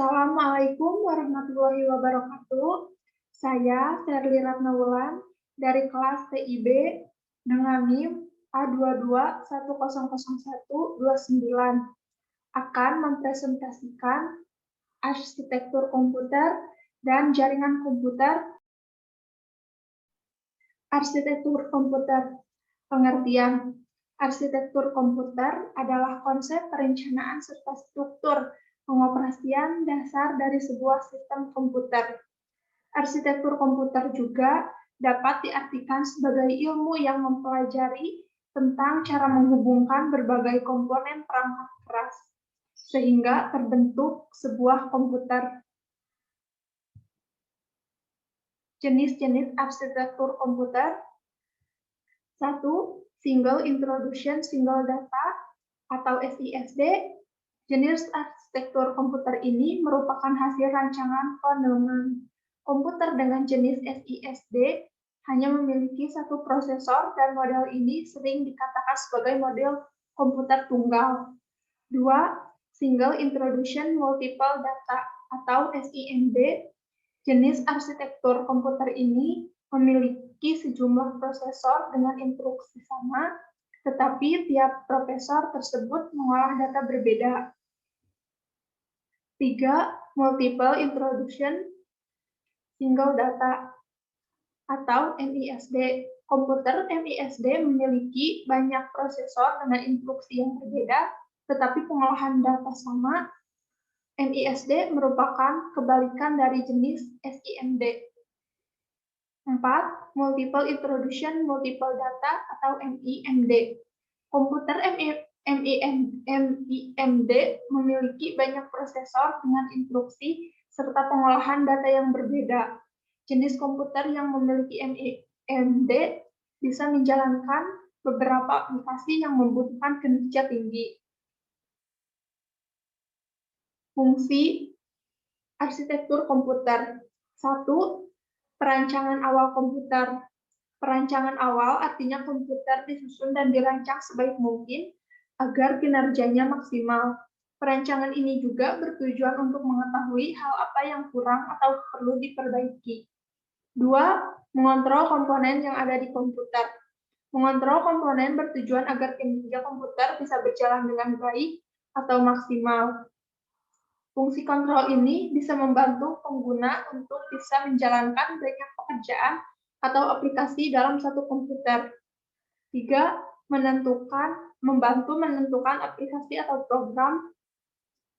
Assalamualaikum warahmatullahi wabarakatuh. Saya Sherly Ratnawulan dari kelas TIB dengan NIM A22100129 akan mempresentasikan arsitektur komputer dan jaringan komputer. Arsitektur komputer. Pengertian. Arsitektur komputer adalah konsep perencanaan serta struktur pengoperasian dasar dari sebuah sistem komputer. Arsitektur komputer juga dapat diartikan sebagai ilmu yang mempelajari tentang cara menghubungkan berbagai komponen perangkat keras, sehingga terbentuk sebuah komputer. Jenis-jenis arsitektur komputer. 1. Single Introduction Single Data atau SISD. Jenis arsitektur komputer ini merupakan hasil rancangan Kahneman. Komputer dengan jenis SISD hanya memiliki satu prosesor dan model ini sering dikatakan sebagai model komputer tunggal. 2. Single Introduction Multiple Data atau SIMD. Jenis arsitektur komputer ini memiliki sejumlah prosesor dengan instruksi sama, tetapi tiap prosesor tersebut mengolah data berbeda. 3. Multiple Introduction Single Data atau MISD. Komputer MISD memiliki banyak prosesor dengan instruksi yang berbeda, tetapi pengolahan data sama. MISD merupakan kebalikan dari jenis SIMD. 4. Multiple Introduction Multiple Data atau MIMD. Komputer MIMD memiliki banyak prosesor dengan instruksi serta pengolahan data yang berbeda. Jenis komputer yang memiliki MIMD bisa menjalankan beberapa aplikasi yang membutuhkan kinerja tinggi. Fungsi arsitektur komputer. 1. Perancangan awal komputer. Perancangan awal artinya komputer disusun dan dirancang sebaik mungkin agar kinerjanya maksimal. Perancangan ini juga bertujuan untuk mengetahui hal apa yang kurang atau perlu diperbaiki. 2. Mengontrol komponen yang ada di komputer. Mengontrol komponen bertujuan agar kinerja komputer bisa berjalan dengan baik atau maksimal. Fungsi kontrol ini bisa membantu pengguna untuk bisa menjalankan banyak pekerjaan atau aplikasi dalam satu komputer. 3. Membantu menentukan aplikasi atau program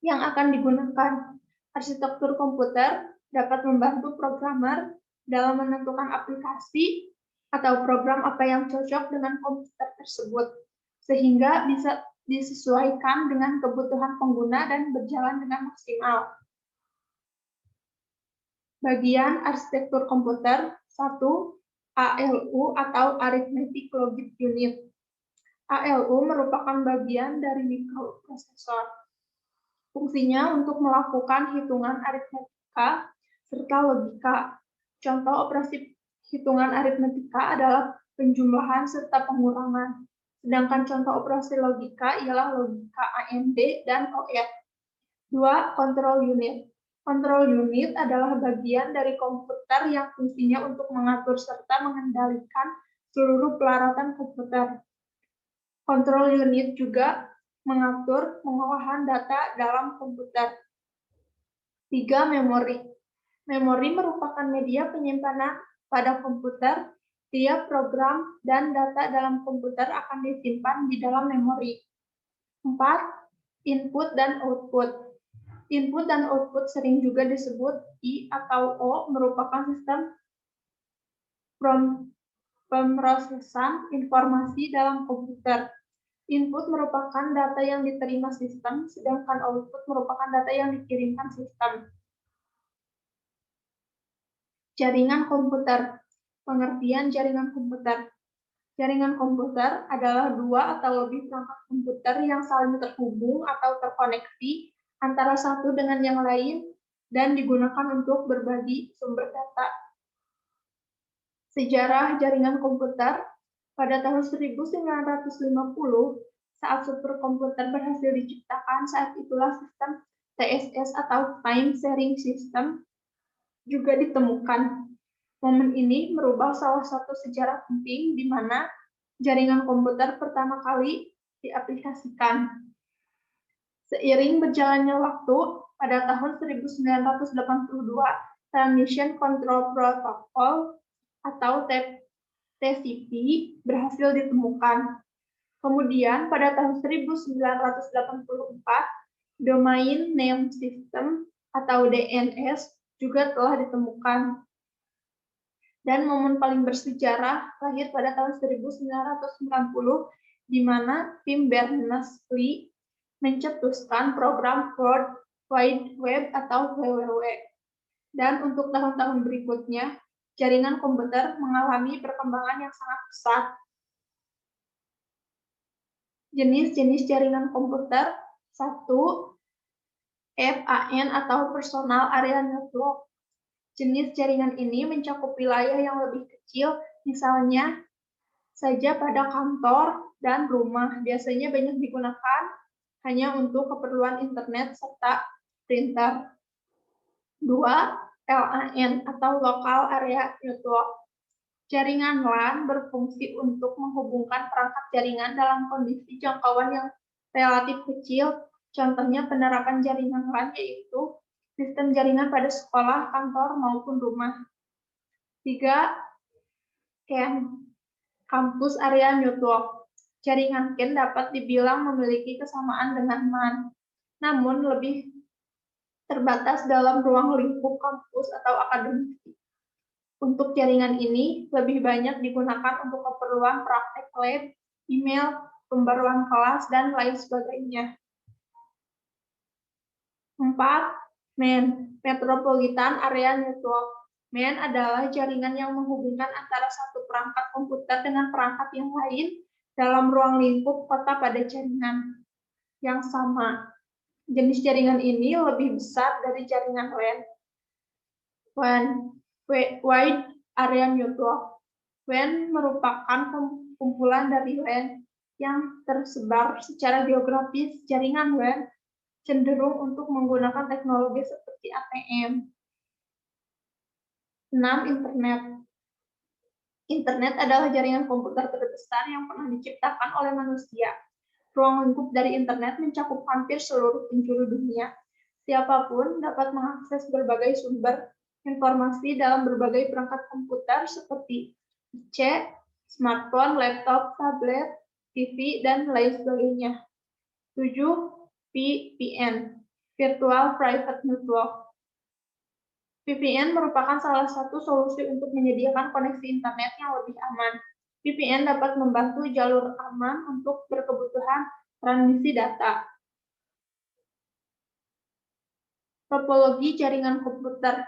yang akan digunakan. Arsitektur komputer dapat membantu programmer dalam menentukan aplikasi atau program apa yang cocok dengan komputer tersebut, sehingga bisa disesuaikan dengan kebutuhan pengguna dan berjalan dengan maksimal. Bagian arsitektur komputer. 1. ALU atau Arithmetic Logic Unit. ALU merupakan bagian dari mikroprosesor. Fungsinya untuk melakukan hitungan aritmetika serta logika. Contoh operasi hitungan aritmetika adalah penjumlahan serta pengurangan. Sedangkan contoh operasi logika ialah logika AND dan OR. 2. Control Unit. Control Unit adalah bagian dari komputer yang fungsinya untuk mengatur serta mengendalikan seluruh peralatan komputer. Control Unit juga mengatur pengolahan data dalam komputer. 3. Memori. Memori merupakan media penyimpanan pada komputer. Tiap program dan data dalam komputer akan disimpan di dalam memori. 4. Input dan output. Input dan output sering juga disebut I atau O merupakan sistem pemrosesan informasi dalam komputer. Input merupakan data yang diterima sistem, sedangkan output merupakan data yang dikirimkan sistem. Jaringan komputer. Pengertian jaringan komputer. Jaringan komputer adalah dua atau lebih perangkat komputer yang saling terhubung atau terkoneksi antara satu dengan yang lain dan digunakan untuk berbagi sumber data. Sejarah jaringan komputer. Pada tahun 1950, saat superkomputer berhasil diciptakan, saat itulah sistem TSS atau Time Sharing System juga ditemukan. Momen ini merubah salah satu sejarah penting di mana jaringan komputer pertama kali diaplikasikan. Seiring berjalannya waktu, pada tahun 1982, Transmission Control Protocol atau TCP berhasil ditemukan. Kemudian pada tahun 1984, Domain Name System atau DNS juga telah ditemukan. Dan momen paling bersejarah lahir pada tahun 1990, di mana Tim Berners-Lee mencetuskan program World Wide Web atau WWW. Dan untuk tahun-tahun berikutnya, jaringan komputer mengalami perkembangan yang sangat pesat. Jenis-jenis jaringan komputer: 1. FAN atau Personal Area Network. Jenis jaringan ini mencakup wilayah yang lebih kecil, misalnya saja pada kantor dan rumah. Biasanya banyak digunakan hanya untuk keperluan internet serta printer. 2. LAN atau Local Area Network. Jaringan LAN berfungsi untuk menghubungkan perangkat jaringan dalam kondisi jangkauan yang relatif kecil. Contohnya penerapan jaringan LAN yaitu sistem jaringan pada sekolah, kantor, maupun rumah. 3. CAN, Campus Area Network. Jaringan CAN dapat dibilang memiliki kesamaan dengan LAN, namun lebih terbatas dalam ruang lingkup kampus atau akademik. Untuk jaringan ini, lebih banyak digunakan untuk keperluan praktek lab, email, pembaruan kelas, dan lain sebagainya. 4. MAN, Metropolitan Area Network. MAN adalah jaringan yang menghubungkan antara satu perangkat komputer dengan perangkat yang lain dalam ruang lingkup kota pada jaringan yang sama. Jenis jaringan ini lebih besar dari jaringan LAN. WAN, Wide Area Network. WAN merupakan kumpulan dari LAN yang tersebar secara geografis. Jaringan WAN cenderung untuk menggunakan teknologi seperti ATM. 6. Internet. Internet adalah jaringan komputer terbesar yang pernah diciptakan oleh manusia. Ruang lingkup dari internet mencakup hampir seluruh penjuru dunia. Siapapun dapat mengakses berbagai sumber informasi dalam berbagai perangkat komputer seperti PC, smartphone, laptop, tablet, TV, dan lain sebagainya. 7. VPN, Virtual Private Network. VPN merupakan salah satu solusi untuk menyediakan koneksi internet yang lebih aman. VPN dapat membantu jalur aman untuk berkebutuhan transmisi data. Topologi jaringan komputer.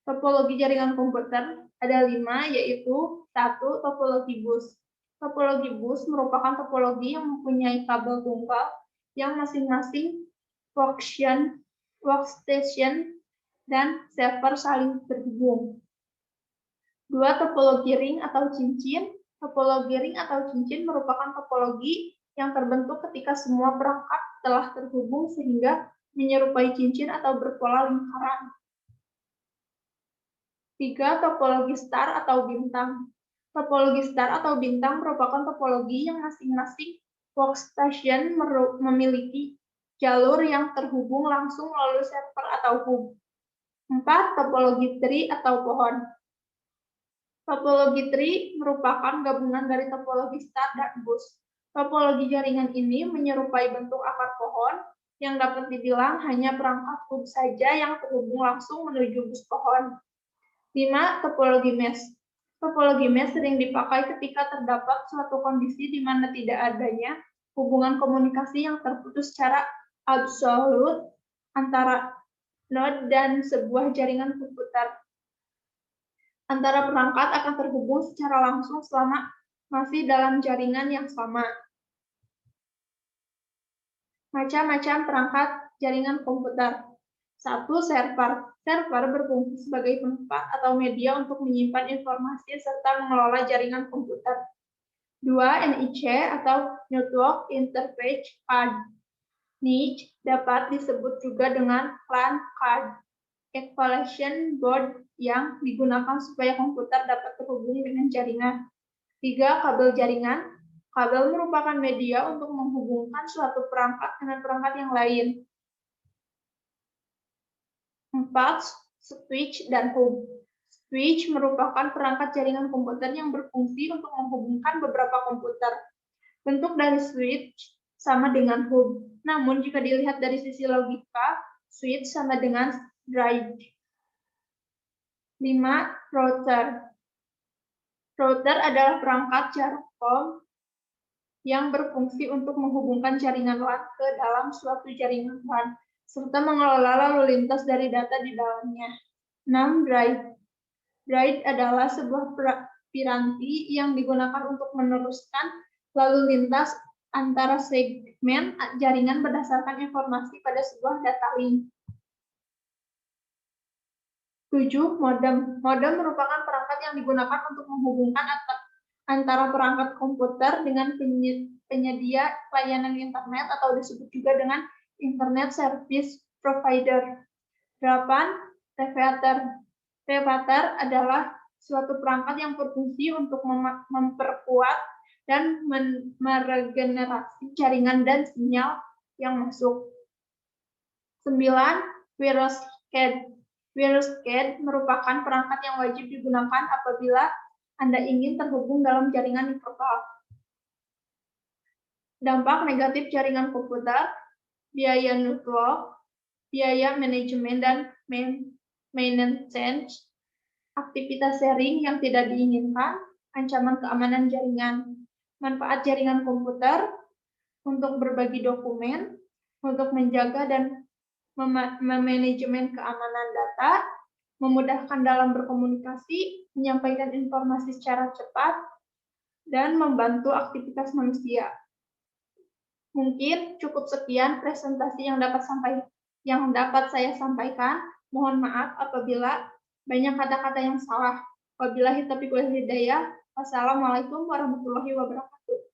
Topologi jaringan komputer ada 5, yaitu 1. Topologi bus. Topologi bus merupakan topologi yang mempunyai kabel tunggal yang masing-masing workstation dan server saling terhubung. 2. Topologi ring atau cincin. Topologi ring atau cincin merupakan topologi yang terbentuk ketika semua perangkat telah terhubung sehingga menyerupai cincin atau berpola lingkaran. 3. Topologi star atau bintang. Topologi star atau bintang merupakan topologi yang masing-masing workstation memiliki jalur yang terhubung langsung melalui server atau hub. 4. Topologi tree atau pohon. Topologi tree merupakan gabungan dari topologi star dan bus. Topologi jaringan ini menyerupai bentuk akar pohon yang dapat dibilang hanya perangkat hub saja yang terhubung langsung menuju bus pohon. 5. Topologi mesh. Topologi mesh sering dipakai ketika terdapat suatu kondisi di mana tidak adanya hubungan komunikasi yang terputus secara absolut antara node dan sebuah jaringan komputer. Antara perangkat akan terhubung secara langsung selama masih dalam jaringan yang sama. Macam-macam perangkat jaringan komputer. 1. Server. Server berfungsi sebagai tempat atau media untuk menyimpan informasi serta mengelola jaringan komputer. 2. NIC atau Network Interface Card. Niche dapat disebut juga dengan LAN card, evaluation board yang digunakan supaya komputer dapat terhubung dengan jaringan. 3. Kabel jaringan. Kabel merupakan media untuk menghubungkan suatu perangkat dengan perangkat yang lain. 4. Switch dan hub. Switch merupakan perangkat jaringan komputer yang berfungsi untuk menghubungkan beberapa komputer. Bentuk dari switch sama dengan hub. Namun, jika dilihat dari sisi logika, switch sama dengan drive. 5. Router. Router adalah perangkat jarak kom yang berfungsi untuk menghubungkan jaringan LAN ke dalam suatu jaringan LAN, serta mengelola lalu lintas dari data di dalamnya. 6. Drive. Drive adalah sebuah piranti yang digunakan untuk meneruskan lalu lintas antara segmen jaringan berdasarkan informasi pada sebuah data link. 7. Modem. Modem merupakan perangkat yang digunakan untuk menghubungkan antara perangkat komputer dengan penyedia layanan internet atau disebut juga dengan Internet Service Provider. 8. Repeater. Repeater adalah suatu perangkat yang berfungsi untuk memperkuat dan meregenerasi jaringan dan sinyal yang masuk. 9. WirelessCAD. WirelessCAD merupakan perangkat yang wajib digunakan apabila Anda ingin terhubung dalam jaringan protokol. Dampak negatif jaringan komputer, biaya network, biaya manajemen dan maintenance, aktivitas sharing yang tidak diinginkan, ancaman keamanan jaringan. Manfaat jaringan komputer untuk berbagi dokumen, untuk menjaga dan memanajemen keamanan data, memudahkan dalam berkomunikasi, menyampaikan informasi secara cepat, dan membantu aktivitas manusia. Mungkin cukup sekian presentasi yang dapat saya sampaikan. Mohon maaf apabila banyak kata-kata yang salah. Wabillahi taufiq wal hidayah. Wassalamualaikum warahmatullahi wabarakatuh.